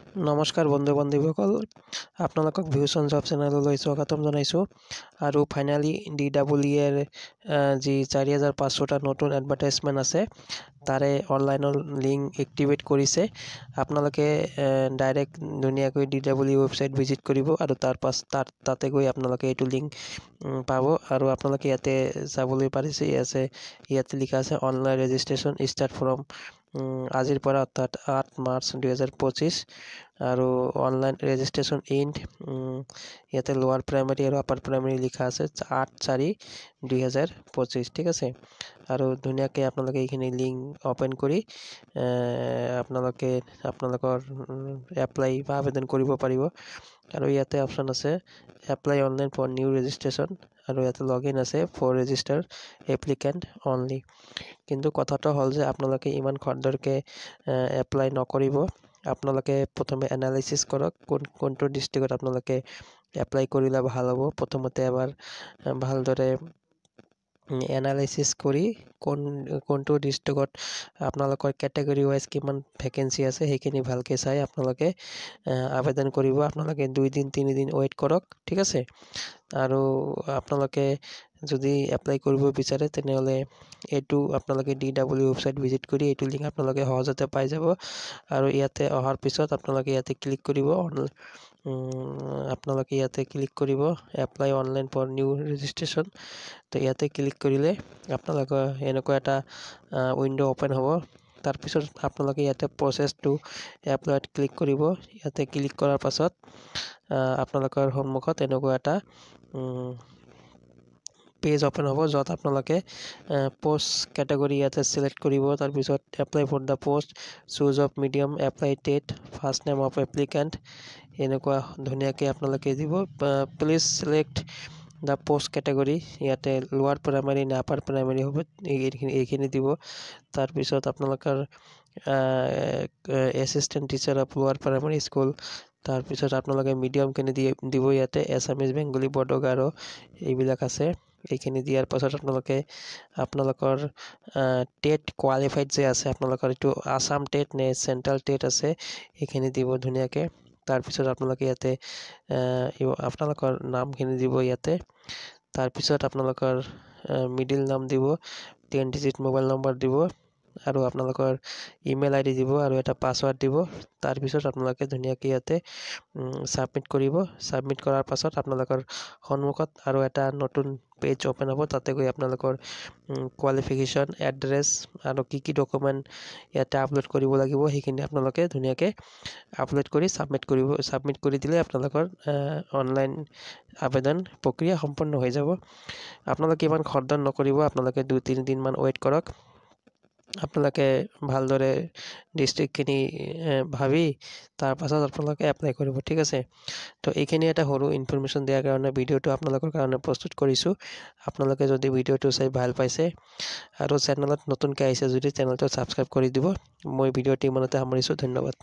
নমস্কাৰ বন্ধু বান্ধৱীসকল, আপোনালোকক ভিউচন জব চেনেললৈ স্বাগতম জনাইছোঁ। আৰু ফাইনালি DEEৰ যি 4500টা নতুন এডভাৰটাইজমেণ্ট আছে তাৰে অনলাইনৰ লিংক এক্টিভেট কৰিছে। আপোনালোকে ডাইৰেক্ট ধুনীয়াকৈ DEE ৱেবছাইট ভিজিট কৰিব আৰু তাতে গৈ আপোনালোকে এইটো লিংক পাব। আৰু আপোনালোকে ইয়াতে চাবলৈ পাৰিছে, ইয়াতে লিখা আছে অনলাইন ৰেজিষ্ট্ৰেশ্যন ষ্টাৰ্ট ফ্ৰম আজিৰ পৰা, অৰ্থাৎ 8 মাৰ্চ 2025। আৰু অনলাইন ৰেজিষ্ট্ৰেশ্যন ইণ্ড ইয়াতে লোৱাৰ প্ৰাইমাৰী আৰু আপাৰ প্ৰাইমাৰী লিখা আছে 8/4/2025, ঠিক আছে। আৰু ধুনীয়াকৈ আপোনালোকে এইখিনি লিংক অ'পেন কৰি আপোনালোকৰ এপ্লাই বা আবেদন কৰিব পাৰিব। আৰু ইয়াতে অপশ্যন আছে apply online for new registration, আৰু ইয়াতে লগ ইন আছে ফৰ ৰেজিষ্টাৰ এপ্লিকেণ্ট অনলি। কিন্তু কথাটো হ'ল যে আপোনালোকে ইমান খৰধৰকৈ এপ্লাই নকৰিব। আপোনালোকে প্ৰথমে এনালাইচিছ কৰক কোনটো ডিষ্ট্ৰিক্টত আপোনালোকে এপ্লাই কৰিলে ভাল হ'ব। প্ৰথমতে এবাৰ ভালদৰে এনালাইচিছ কৰি কোনটো ডিষ্ট্ৰিক্টত আপোনালোকৰ কেটেগৰী ৱাইজ কিমান ভেকেঞ্চি আছে সেইখিনি ভালকৈ চাই আপোনালোকে আবেদন কৰিব। আপোনালোকে 2 দিন 3 দিন ৱেইট কৰক, ঠিক আছে। আৰু আপোনালোকে যদি এপ্লাই কৰিব বিচাৰে তেনেহ'লে এইটো আপোনালোকে DEE ৱেবছাইট ভিজিট কৰি এইটো লিংক আপোনালোকে সহজতে পাই যাব। আৰু ইয়াতে অহাৰ পিছত আপোনালোকে ইয়াতে ক্লিক কৰিব apply online for new registration. তো ইয়াতে ক্লিক কৰিলে আপোনালোকৰ এনেকুৱা এটা উইণ্ড' অ'পেন হ'ব। তাৰপিছত আপোনালোকে ইয়াতে প্ৰচেছ টু এপ্লাইত ক্লিক কৰিব। ইয়াতে ক্লিক কৰাৰ পাছত আপোনালোকৰ সন্মুখত এনেকুৱা এটা পেজ অ'পেন হ'ব, য'ত আপোনালোকে পোষ্ট কেটেগৰী ইয়াতে ছিলেক্ট কৰিব। তাৰপিছত apply for the post, choose of medium, apply date, first name of applicant, এনেকুৱা ধুনীয়াকৈ আপোনালোকে দিব। Please select the post category, ইয়াতে লোৱাৰ প্ৰাইমাৰী নে আপাৰ প্ৰাইমাৰী হ'ব এইখিনি দিব। তাৰপিছত আপোনালোকৰ এছিষ্টেণ্ট টিচাৰ অফ লোৱাৰ প্ৰাইমাৰী স্কুল, তাৰপিছত আপোনালোকে মিডিয়ামখিনি দিব। ইয়াতে এছামিজ, বেংগলী, বড়ো, গাৰো এইবিলাক আছে। এইখিনি দিয়াৰ পাছত আপোনালোকৰ টেট কোৱালিফাইড যে আছে, আপোনালোকৰ এইটো আছাম টেট নে চেণ্ট্ৰেল টেট আছে এইখিনি দিব ধুনীয়াকৈ। তাৰপিছত আপোনালোকে ইয়াতে আপোনালোকৰ নামখিনি দিব ইয়াতে। তাৰপিছত আপোনালোকৰ মিডিল নাম দিব, 10 ডিজিট মোবাইল নম্বৰ দিব, আৰু আপোনালোকৰ ইমেইল ID দিব, আৰু এটা পাছৱাৰ্ড দিব। তাৰপিছত আপোনালোকে ধুনীয়াকৈ ইয়াতে ছাবমিট কৰিব। ছাবমিট কৰাৰ পাছত আপোনালোকৰ সন্মুখত আৰু এটা নতুন পেজ অ'পেন হ'ব। তাতে গৈ আপোনালোকৰ কোৱালিফিকেশ্যন, এড্ৰেছ আৰু কি ডকুমেণ্ট ইয়াতে আপলোড কৰিব লাগিব সেইখিনি আপোনালোকে ধুনীয়াকৈ আপলোড কৰি ছাবমিট কৰি দিলে আপোনালোকৰ অনলাইন আবেদন প্ৰক্ৰিয়া সম্পন্ন হৈ যাব। আপোনালোকে ইমান খৰধৰ নকৰিব, আপোনালোকে 2-3 দিনমান ৱেইট কৰক। আপোনালোকে ভালদৰে ডিষ্ট্ৰিক্টখিনি ভাবি তাৰপাছত আপোনালোকে এপ্লাই কৰিব, ঠিক আছে। তো এইখিনি এটা সৰু ইনফৰমেশ্যন দিয়াৰ কাৰণে ভিডিঅ'টো আপোনালোকৰ কাৰণে প্ৰস্তুত কৰিছোঁ। আপোনালোকে যদি ভিডিঅ'টো চাই ভাল পাইছে আৰু চেনেলত নতুনকৈ আহিছে যদি চেনেলটো ছাবস্ক্ৰাইব কৰি দিব। মই ভিডিঅ'টো ইমানতে সামৰিছোঁ, ধন্যবাদ।